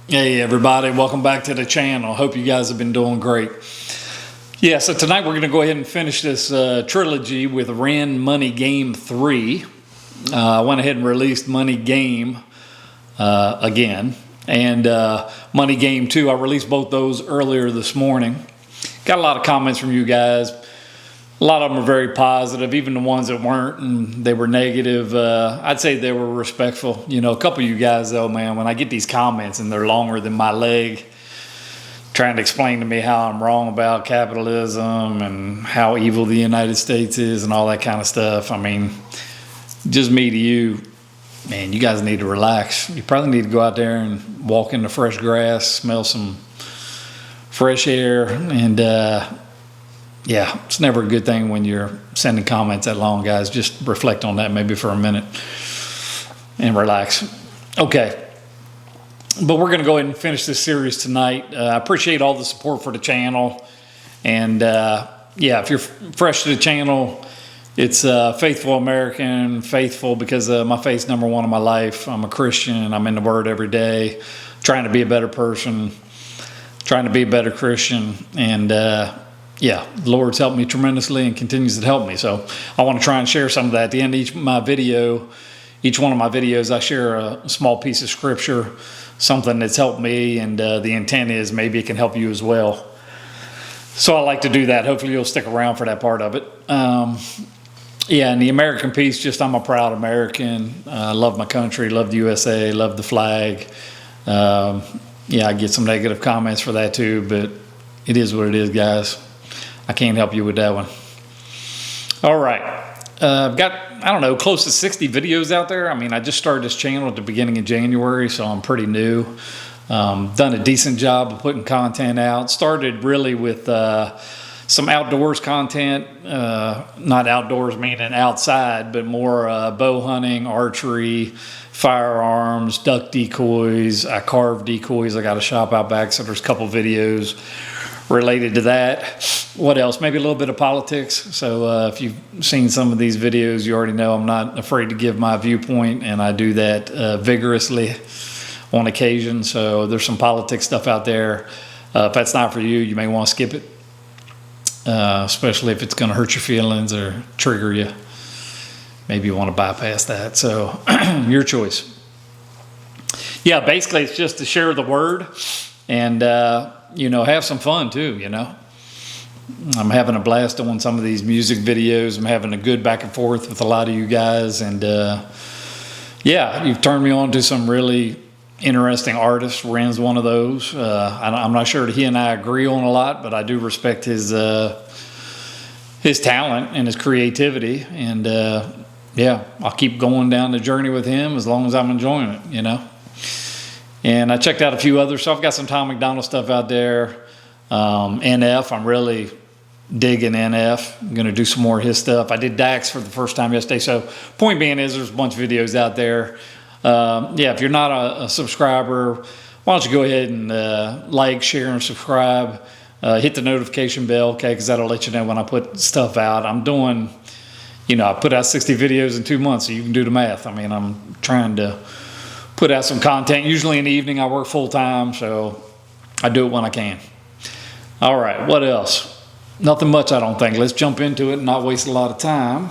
Hey everybody, welcome back to the channel. Hope you guys have been doing great. Yeah, so tonight we're going to go ahead and finish this trilogy with Ren Money Game 3. I went ahead and released Money Game again, and Money Game 2. I released both those earlier this morning. Got a lot of comments from you guys. A lot of them are very positive, even the ones that weren't, and they were negative. I'd say they were respectful. You know, a couple of you guys, though, man, when I get these comments and they're longer than my leg, trying to explain to me how I'm wrong about capitalism and how evil the United States is and all that kind of stuff. I mean, just me to you, man, you guys need to relax. You probably need to go out there and walk in the fresh grass, smell some fresh air, and yeah, it's never a good thing when you're sending comments that long, guys. Just reflect on that maybe for a minute and relax. Okay, but we're going to go ahead and finish this series tonight. I appreciate all the support for the channel. And yeah, if you're fresh to the channel, it's Faithful American, faithful because my faith's number one in my life. I'm a Christian. I'm in the Word every day, trying to be a better person, trying to be a better Christian. And yeah, the Lord's helped me tremendously and continues to help me. So I want to try and share some of that. At the end of each one of my videos, I share a small piece of scripture, something that's helped me, and the intent is maybe it can help you as well. So I like to do that. Hopefully you'll stick around for that part of it. Yeah, and the American piece, just I'm a proud American. I love my country, love the USA, love the flag. Yeah, I get some negative comments for that too, but it is what it is, guys. I can't help you with that one. All right. I've got, I don't know, close to 60 videos out there. I mean, I just started this channel at the beginning of January, so I'm pretty new. Done a decent job of putting content out. Started really with some outdoors content. Not outdoors meaning outside, but more bow hunting, archery, firearms, duck decoys. I carve decoys. I got a shop out back, so there's a couple videos related to that. What else? Maybe a little bit of politics. So if you've seen some of these videos, you already know I'm not afraid to give my viewpoint, and I do that vigorously on occasion. So there's some politics stuff out there. If that's not for you, you may want to skip it, especially if it's going to hurt your feelings or trigger you. Maybe you want to bypass that. So your choice. Yeah, basically it's just to share the word and you know, have some fun too, you know. I'm having a blast doing some of these music videos. I'm having a good back and forth with a lot of you guys. And yeah, you've turned me on to some really interesting artists. Ren's one of those. I'm not sure that he and I agree on a lot, but I do respect his talent and his creativity. And yeah, I'll keep going down the journey with him as long as I'm enjoying it, you know. And I checked out a few others. So I've got some Tom McDonald stuff out there. NF, I'm really digging NF. I'm going to do some more of his stuff. I did Dax for the first time yesterday. So point being is there's a bunch of videos out there. Yeah, if you're not a subscriber, why don't you go ahead and like, share, and subscribe. Hit the notification bell, okay, because that'll let you know when I put stuff out. I'm doing, you know, I put out 60 videos in 2 months, so you can do the math. I mean, I'm trying to put out some content. Usually in the evening I work full time, so I do it when I can. All right, what else? Nothing much, I don't think. Let's jump into it and not waste a lot of time.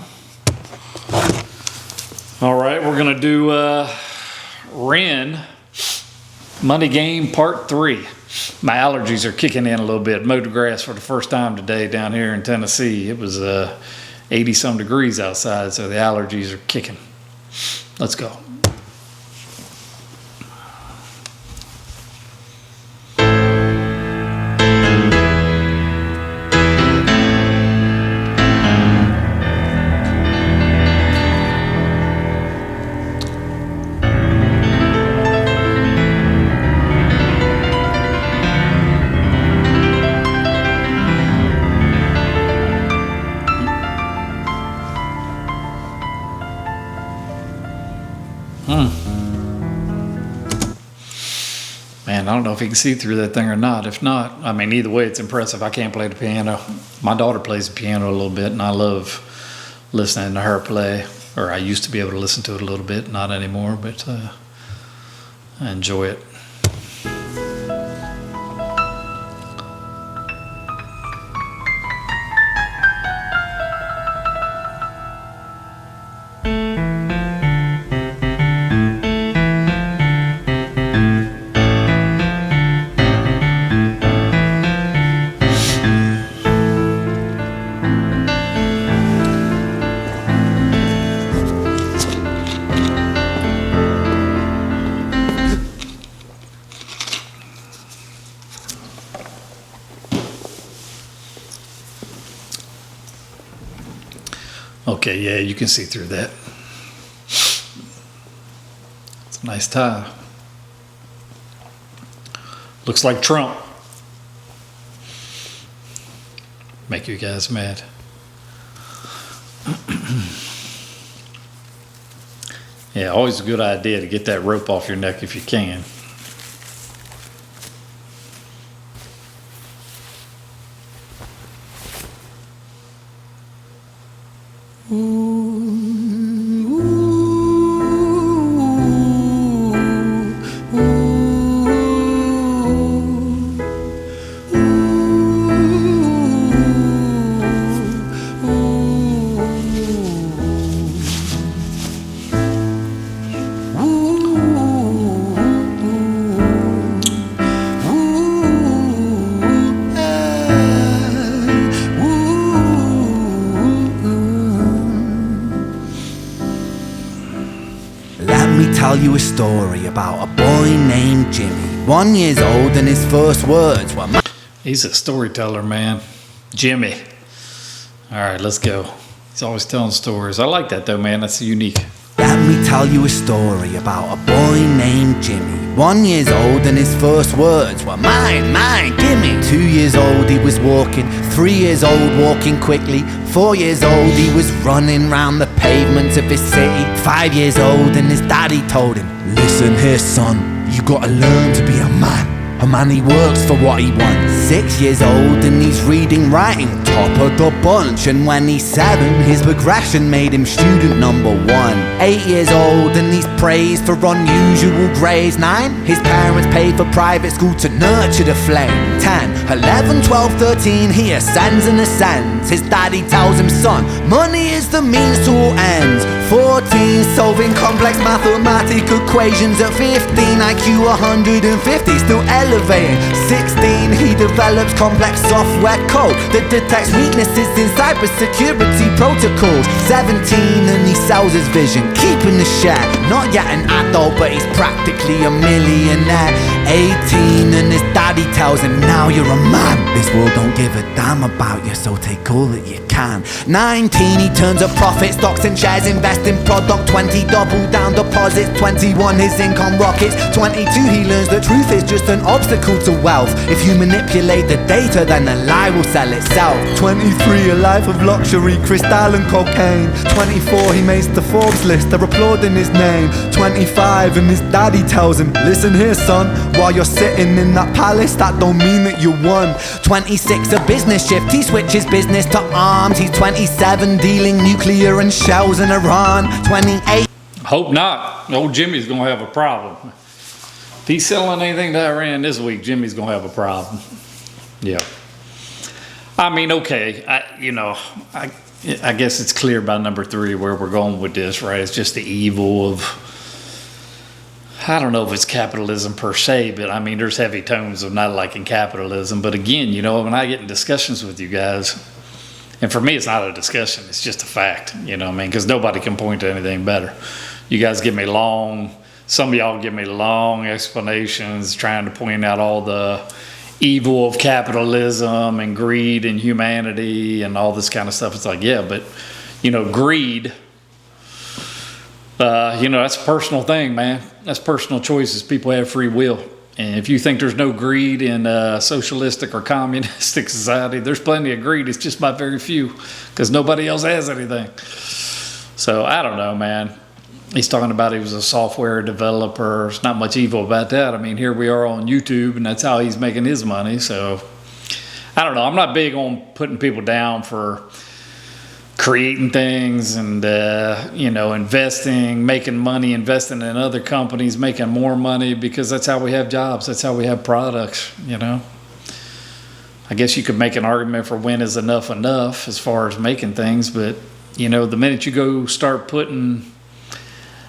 All right, we're gonna do Ren Money Game Part 3. My allergies are kicking in a little bit. Mowed the grass for the first time today down here in Tennessee. It was 80 some degrees outside, so the allergies are kicking. Let's go. Man, I don't know if you can see through that thing or not. If not, I mean, either way, it's impressive. I can't play the piano. My daughter plays the piano a little bit, and I love listening to her play. Or I used to be able to listen to it a little bit, not anymore, but I enjoy it. Okay, yeah, you can see through that. It's a nice tie. Looks like Trump. Make you guys mad. Yeah, always a good idea to get that rope off your neck if you can. Tell you a story about a boy named Jimmy, 1 year old, and his first words were He's a storyteller, man. Jimmy. All right, let's go. He's always telling stories. I like that though, man. That's unique. Let me tell you a story about a boy named Jimmy, 1 year old, and his first words were mine, mine, gimme. 2 years old he was walking, 3 years old walking quickly, 4 years old he was running round the pavements of his city. 5 years old and his daddy told him, listen here son, you gotta learn to be a man he works for what he wants. 6 years old and he's reading, writing, top of the bunch. And when he's 7, his progression made him student number 1. 8 years old and he's praised for unusual grades. 9, his parents paid for private school to nurture the flame. 10, 11, 12, 13, he ascends and ascends. His daddy tells him, son, money is the means to all ends. 14, solving complex mathematical equations. At 15, IQ 150, still elevating. 16, he develops complex software code that detects weaknesses in cybersecurity protocols. 17, and he sells his vision, keeping the share. Not yet an adult, but he's practically a millionaire. 18, and his daddy tells him, now you're a man. This world don't give a damn about you, so take all that you can. 19, he turns a profit, stocks and shares, invest in product. 20, double down deposits. 21, his income rockets. 22, he learns that truth is just an obstacle to wealth. If you manipulate the data, then the lie will sell itself. 23, a life of luxury, crystal and cocaine. 24, he makes the Forbes list, they're applauding his name. 25, and his daddy tells him, listen here son, while you're sitting in that palace, that don't mean that you won. 26, a business shift, he switches business to arms. He's 27, dealing nuclear and shells in Iran. 28. Hope not. Old Jimmy's gonna have a problem. If he's selling anything to Iran this week, Jimmy's gonna have a problem. Yeah. I mean, okay. I guess it's clear by number 3 where we're going with this, right? It's just the evil of, I don't know if it's capitalism per se, but I mean, there's heavy tones of not liking capitalism. But again, when I get in discussions with you guys, and for me, it's not a discussion, it's just a fact, because nobody can point to anything better. You guys give me some of y'all give me long explanations trying to point out all the evil of capitalism and greed and humanity and all this kind of stuff. It's like, yeah, but, greed, that's a personal thing, man. That's personal choices. People have free will. And if you think there's no greed in a socialistic or communistic society, there's plenty of greed. It's just by very few because nobody else has anything. So I don't know, man. He's talking about he was a software developer. There's not much evil about that. I mean, here we are on YouTube, and that's how he's making his money. So I don't know. I'm not big on putting people down for creating things and, investing, making money, investing in other companies, making more money, because that's how we have jobs. That's how we have products, I guess you could make an argument for when is enough as far as making things. But, the minute you go start putting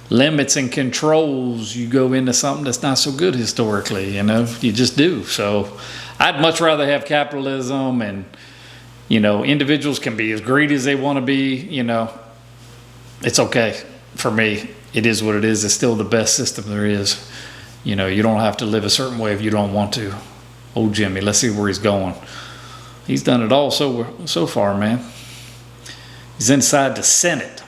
limits and controls, you go into something that's not so good historically, you just do. So I'd much rather have capitalism and, individuals can be as greedy as they want to be, it's okay for me. It is what it is. It's still the best system there is. You don't have to live a certain way if you don't want to. Old Jimmy, let's see where he's going. He's done it all so far, man. He's inside the Senate.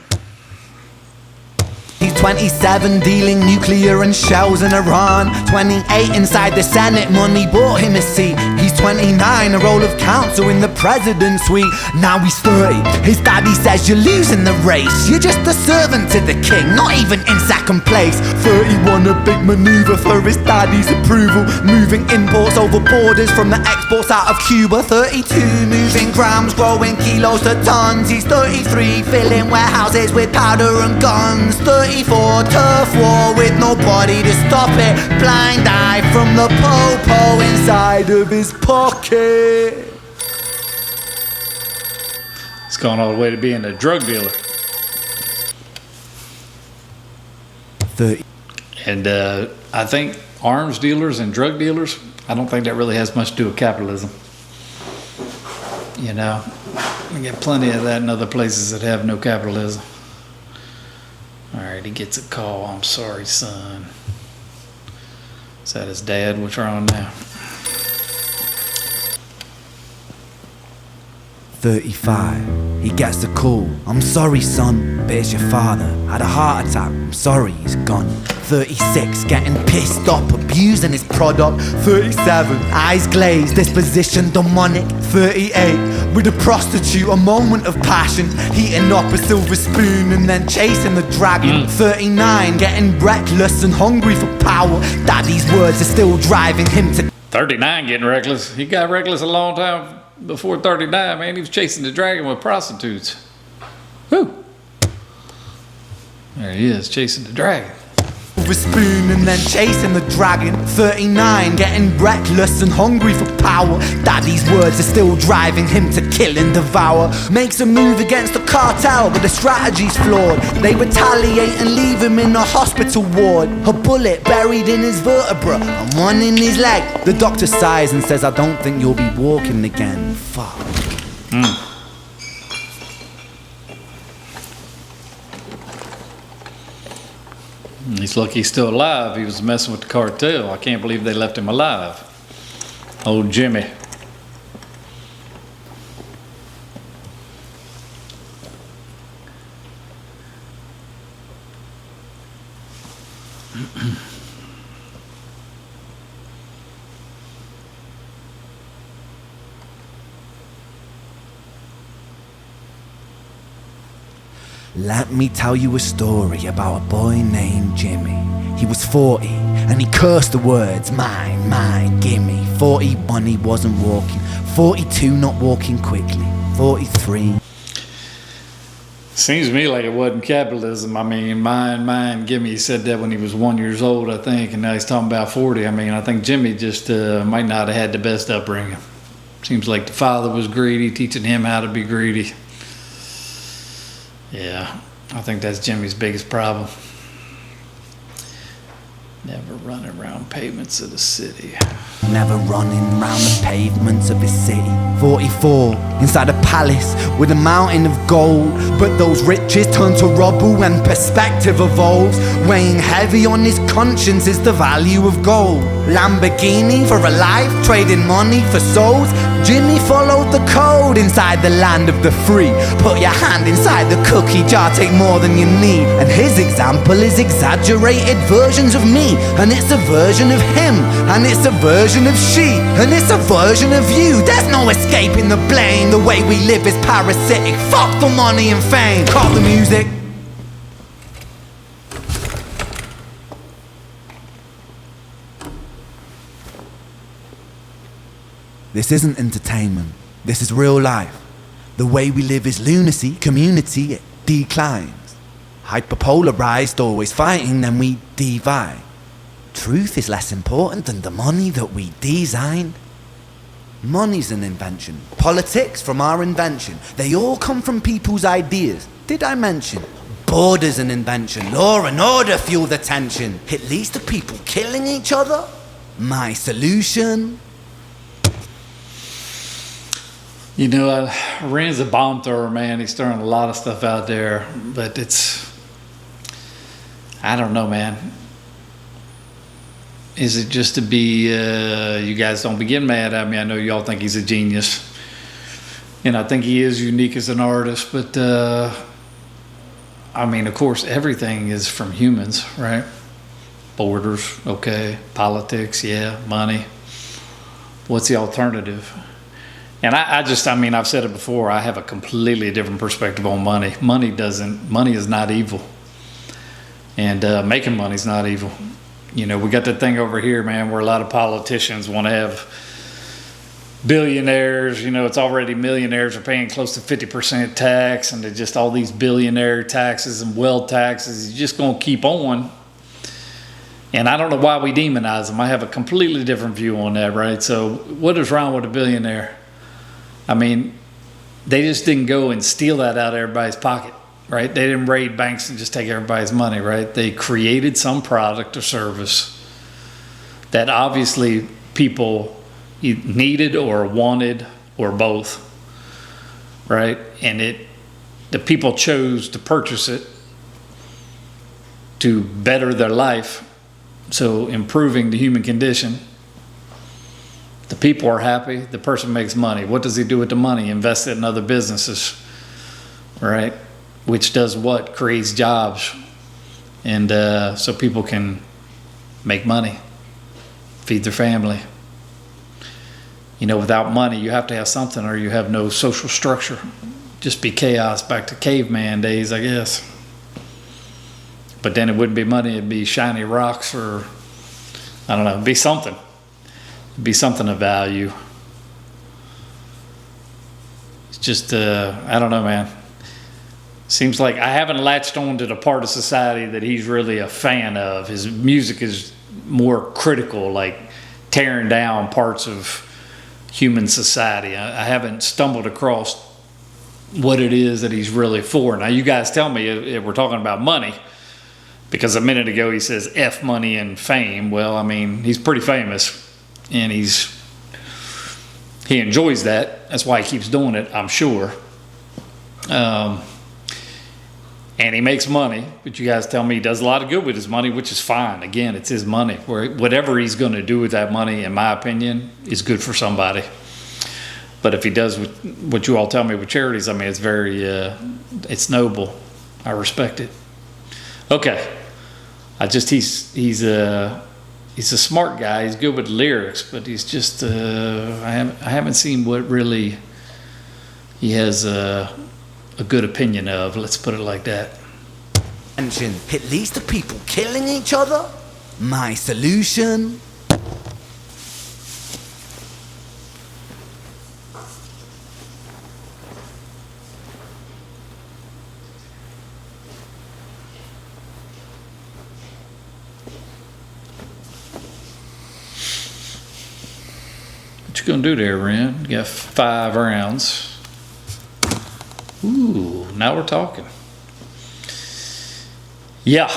He's 27, dealing nuclear and shells in Iran. 28 inside the Senate, money bought him a seat. He's 29, a role of counsel in the president's suite. Now he's 30, his daddy says you're losing the race. You're just a servant to the king, not even in second place. 31, a big maneuver for his daddy's approval. Moving imports over borders from the exports out of Cuba. 32, moving grams, growing kilos to tons. He's 33, filling warehouses with powder and guns. 34, turf war with nobody to stop it. Blind eye from the po-po inside of his pocket. It's gone all the way to being a drug dealer. 30. And I think arms dealers and drug dealers, I don't think that really has much to do with capitalism. You know, we get plenty of that in other places that have no capitalism. All right, he gets a call. I'm sorry, son. Is that his dad? What's wrong now? 35. He gets a call. I'm sorry, son, but it's your father. Had a heart attack. I'm sorry, he's gone. 36. Getting pissed off, abusing his product. 37. Eyes glazed, disposition demonic. 38. With a prostitute, a moment of passion. Heating up a silver spoon and then chasing the dragon. 39. Getting reckless and hungry for power. Daddy's words are still driving him to 39 getting reckless. He got reckless a long time before 39, man. He was chasing the dragon with prostitutes. Whoo! There he is, chasing the dragon. with a spoon and then chasing the dragon. 39, getting reckless and hungry for power. Daddy's words are still driving him to kill and devour. Makes a move against the cartel, but the strategy's flawed. They retaliate and leave him in a hospital ward. A bullet buried in his vertebra and one in his leg. The doctor sighs and says, I don't think you'll be walking again. Fuck. He's lucky he's still alive. He was messing with the cartel. I can't believe they left him alive. Old Jimmy. Let me tell you a story about a boy named Jimmy. He was 40 and he cursed the words, mine, mine, gimme. 41 he wasn't walking, 42 not walking quickly, 43. Seems to me like it wasn't capitalism. I mean, mine, gimme. He said that when he was 1 year old, I think, and now he's talking about 40. I mean, I think Jimmy just might not have had the best upbringing. Seems like the father was greedy, teaching him how to be greedy. Yeah, I think that's Jimmy's biggest problem. Never running around pavements of the city. Never running round the pavements of his city. 44, inside a palace with a mountain of gold. But those riches turn to rubble when perspective evolves. Weighing heavy on his conscience is the value of gold. Lamborghini for a life, trading money for souls. Jimmy followed the code inside the land of the free. Put your hand inside the cookie jar, take more than you need. And his example is exaggerated versions of me. And it's a version of him, and it's a version of she, and it's a version of you. There's no escaping the blame. The way we live is parasitic. Fuck the money and fame. Call the music. This isn't entertainment. This is real life. The way we live is lunacy. Community, it declines. Hyperpolarized, always fighting, then we divide. Truth is less important than the money that we design. Money's an invention. Politics from our invention. They all come from people's ideas. Did I mention? Border's an invention. Law and order fuel the tension. It leads to people killing each other. My solution? You know, Rand's a bomb thrower, man. He's throwing a lot of stuff out there, but I don't know, man. Is it just to be, you guys don't be getting mad at me. I know y'all think he's a genius. And I think he is unique as an artist, but I mean, of course, everything is from humans, right? Borders, okay. Politics, yeah. Money. What's the alternative? And I mean, I've said it before, I have a completely different perspective on money. Money is not evil. And making money is not evil. You know, we got that thing over here, man, where a lot of politicians want to have billionaires. You know, it's already millionaires are paying close to 50% tax, and they're just all these billionaire taxes and wealth taxes. You're just going to keep on. And I don't know why we demonize them. I have a completely different view on that, right? So what is wrong with a billionaire? I mean, they just didn't go and steal that out of everybody's pocket, right? They didn't raid banks and just take everybody's money, right? They created some product or service that obviously people needed or wanted or both, right? And the people chose to purchase it to better their life, so improving the human condition. The people are happy, the person makes money. What does he do with the money? Invest it in other businesses, right? Which does what? Creates jobs. And so people can make money, feed their family. You know, without money, you have to have something, or you have no social structure. Just be chaos, back to caveman days, I guess. But then it wouldn't be money, it'd be shiny rocks, or I don't know, it'd be something. It'd be something of value. It's just, I don't know, man. Seems like I haven't latched on to the part of society that he's really a fan of. His music is more critical, like tearing down parts of human society. I haven't stumbled across what it is that he's really for. Now, you guys tell me if we're talking about money, because a minute ago he says F money and fame. Well, I mean, he's pretty famous, and he enjoys that. That's why he keeps doing it, I'm sure. And he makes money, but you guys tell me he does a lot of good with his money, which is fine. Again, it's his money. Whatever he's going to do with that money, in my opinion, is good for somebody. But if he does what you all tell me with charities, I mean, it's very, it's noble. I respect it. Okay. He's a smart guy. He's good with lyrics, but he's just, I haven't seen what really he has a good opinion of. Let's put it like that. Mention at least the people killing each other. My solution. What you gonna do there, Ren? You got 5 rounds. Ooh, now we're talking. Yeah,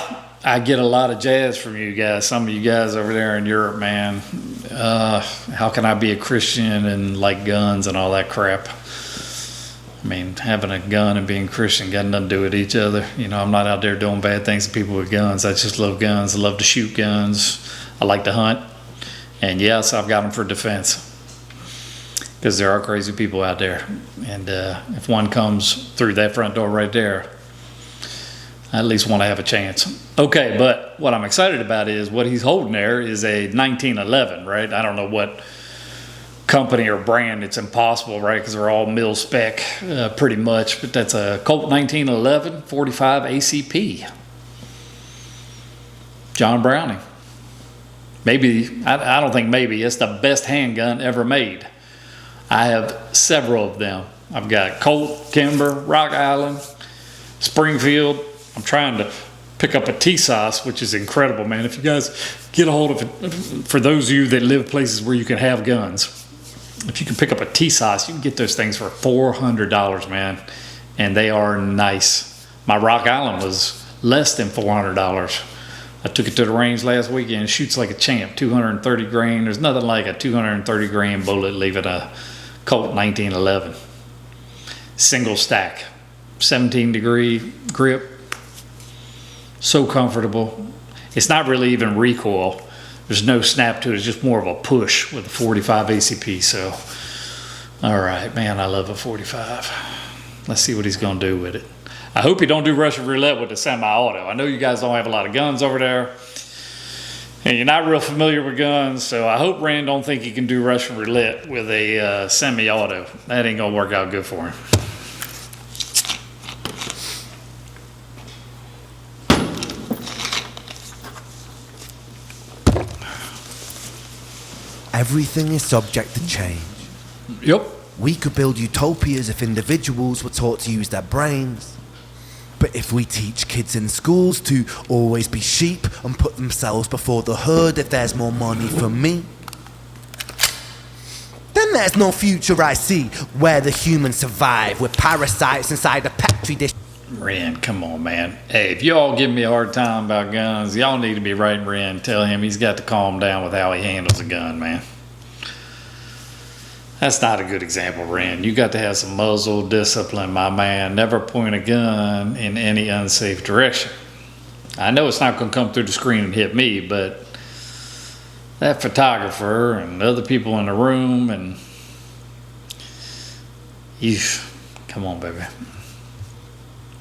I get a lot of jazz from you guys. Some of you guys over there in Europe, man. How can I be a Christian and like guns and all that crap? I mean, having a gun and being Christian got nothing to do with each other. You know, I'm not out there doing bad things to people with guns. I just love guns. I love to shoot guns. I like to hunt. And yes, I've got them for defense. Because there are crazy people out there. And if one comes through that front door right there, I at least want to have a chance. Okay, but what I'm excited about is what he's holding there is a 1911, right? I don't know what company or brand. It's impossible, right? Because they're all mil spec pretty much. But that's a Colt 1911 45 ACP. John Browning. Maybe, I don't think maybe, it's the best handgun ever made. I have several of them. I've got Colt, Kimber, Rock Island, Springfield. I'm trying to pick up a T-Sauce, which is incredible, man. If you guys get a hold of it, for those of you that live places where you can have guns, if you can pick up a T-Sauce, you can get those things for $400, man. And they are nice. My Rock Island was less than $400. I took it to the range last weekend. It shoots like a champ, 230 grain. There's nothing like a 230 grain bullet leaving a Colt 1911. Single stack, 17-degree grip. So comfortable. It's not really even recoil. There's no snap to it. It's just more of a push with a 45 ACP. So All right, man, I love a 45. Let's see what he's going to do with it. I hope he don't do Russian roulette with the semi-auto. I know you guys don't have a lot of guns over there, and you're not real familiar with guns, so I hope Rand don't think he can do Russian roulette with a semi-auto. That ain't going to work out good for him. Everything is subject to change. Yep. We could build utopias if individuals were taught to use their brains. But if we teach kids in schools to always be sheep and put themselves before the herd if there's more money for me, then there's no future I see where the humans survive with parasites inside a petri dish. Ren, come on, man. Hey, if y'all give me a hard time about guns, y'all need to be writing Ren. Tell him he's got to calm down with how he handles a gun, man. That's not a good example, Ren. You got to have some muzzle discipline, my man. Never point a gun in any unsafe direction. I know it's not going to come through the screen and hit me, but that photographer and other people in the room and... Come on, baby.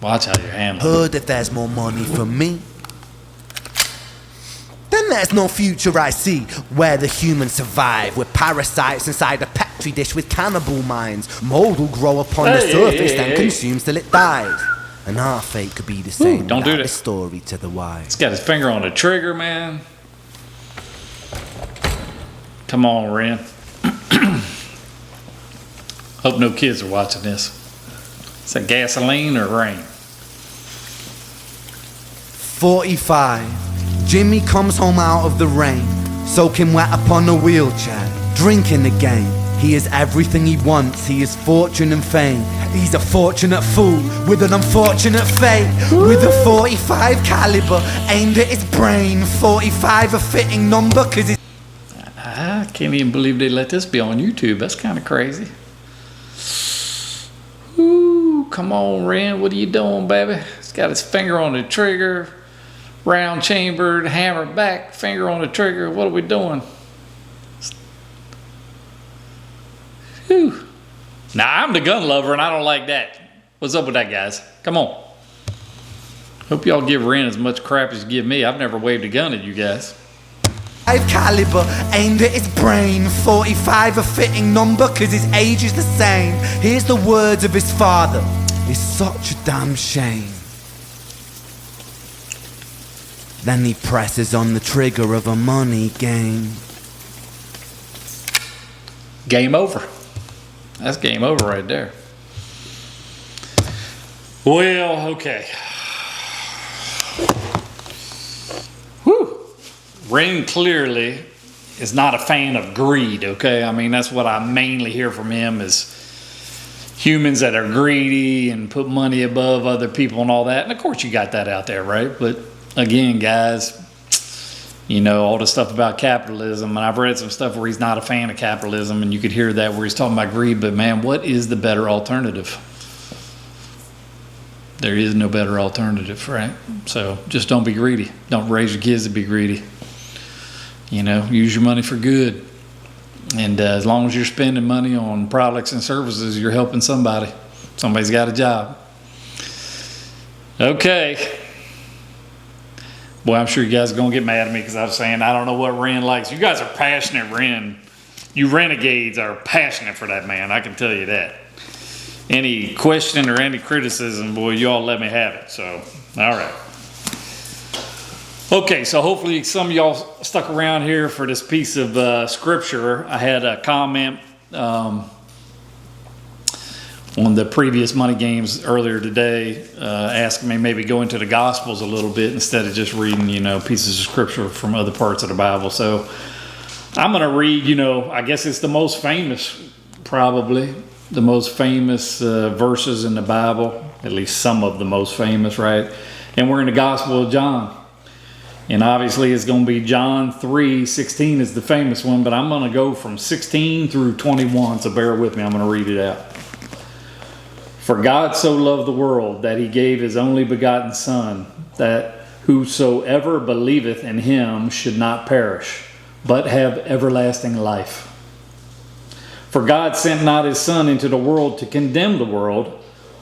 Watch how you're handling it. Heard if there's more money for me, then there's no future I see where the humans survive with parasites inside a petri dish with cannibal minds. Mold will grow upon the surface, then consumes till it dies. And our fate could be the same. Don't do that. Story to the wise. He's got his finger on the trigger, man. Come on, Ren. Hope no kids are watching this. Is that gasoline or rain? 45. Jimmy comes home out of the rain, soaking wet upon a wheelchair, drinking again. He is everything he wants, he is fortune and fame. He's a fortunate fool with an unfortunate fate. With a 45 caliber aimed at his brain. 45 a fitting number cause it's... I can't even believe they let this be on YouTube. That's kind of crazy. Ooh, come on, Ren. What are you doing, baby? He's got his finger on the trigger. Round chambered, hammer back, finger on the trigger. What are we doing? Whew. Now, I'm the gun lover and I don't like that. What's up with that, guys? Come on. Hope y'all give Ren as much crap as you give me. I've never waved a gun at you guys. 5 caliber aimed at his brain. 45 a fitting number cause his age is the same. Here's the words of his father. It's such a damn shame. Then he presses on the trigger of a money game. Game over. That's game over right there. Well, okay. Whew. Ren clearly is not a fan of greed, okay? I mean, that's what I mainly hear from him is humans that are greedy and put money above other people and all that. And of course you got that out there, right? But again, guys, you know, all the stuff about capitalism, and I've read some stuff where he's not a fan of capitalism, and you could hear that where he's talking about greed, but man, what is the better alternative? There is no better alternative, right? So just don't be greedy. Don't raise your kids to be greedy. You know, use your money for good. And as long as you're spending money on products and services, you're helping somebody. Somebody's got a job. Okay. Boy, I'm sure you guys are going to get mad at me because I was saying I don't know what Ren likes. You guys are passionate, Ren. You renegades are passionate for that man. I can tell you that. Any question or any criticism, boy, you all let me have it. So, all right. Okay, so hopefully some of y'all stuck around here for this piece of scripture. I had a comment on the previous money games earlier today, asking me maybe go into the Gospels a little bit instead of just reading, you know, pieces of scripture from other parts of the Bible. So I'm going to read, you know, I guess it's the most famous, probably the most famous verses in the Bible, at least some of the most famous, right? And we're in the Gospel of John. And obviously it's going to be John 3:16 is the famous one, but I'm going to go from 16 through 21, so bear with me. I'm going to read it out. For God so loved the world that he gave his only begotten Son, that whosoever believeth in him should not perish, but have everlasting life. For God sent not his Son into the world to condemn the world,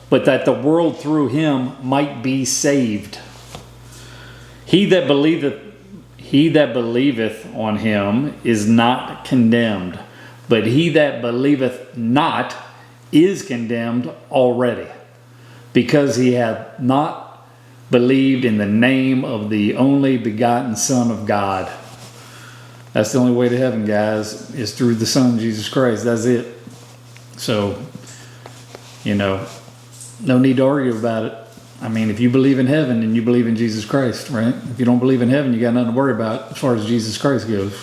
but that the world through him might be saved. He that believeth on him is not condemned, but he that believeth not is condemned already, because he hath not believed in the name of the only begotten Son of God. That's the only way to heaven, guys, is through the Son, Jesus Christ. That's it. So, no need to argue about it. I mean, if you believe in heaven, then you believe in Jesus Christ, right? If you don't believe in heaven, you got nothing to worry about as far as Jesus Christ goes.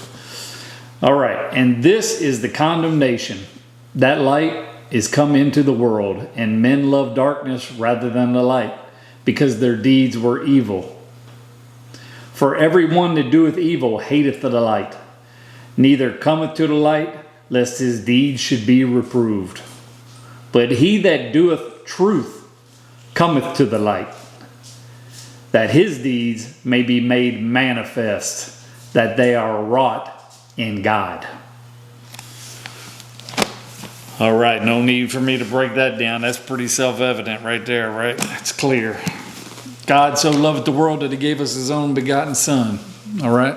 All right, and this is the condemnation. That light is come into the world, and men love darkness rather than the light, because their deeds were evil. For every one that doeth evil hateth the light, neither cometh to the light, lest his deeds should be reproved. But he that doeth truth cometh to the light, that his deeds may be made manifest, that they are wrought in God. All right, no need for me to break that down. That's pretty self-evident right there, right? It's clear. God so loved the world that he gave us his own begotten Son. All right?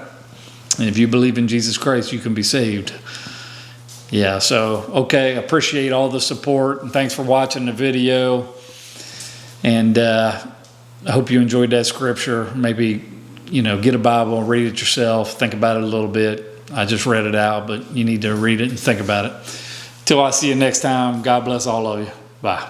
And if you believe in Jesus Christ, you can be saved. Yeah, so, okay, appreciate all the support. And thanks for watching the video. And I hope you enjoyed that scripture. Maybe, get a Bible, read it yourself, think about it a little bit. I just read it out, but you need to read it and think about it. Till I see you next time, God bless all of you. Bye.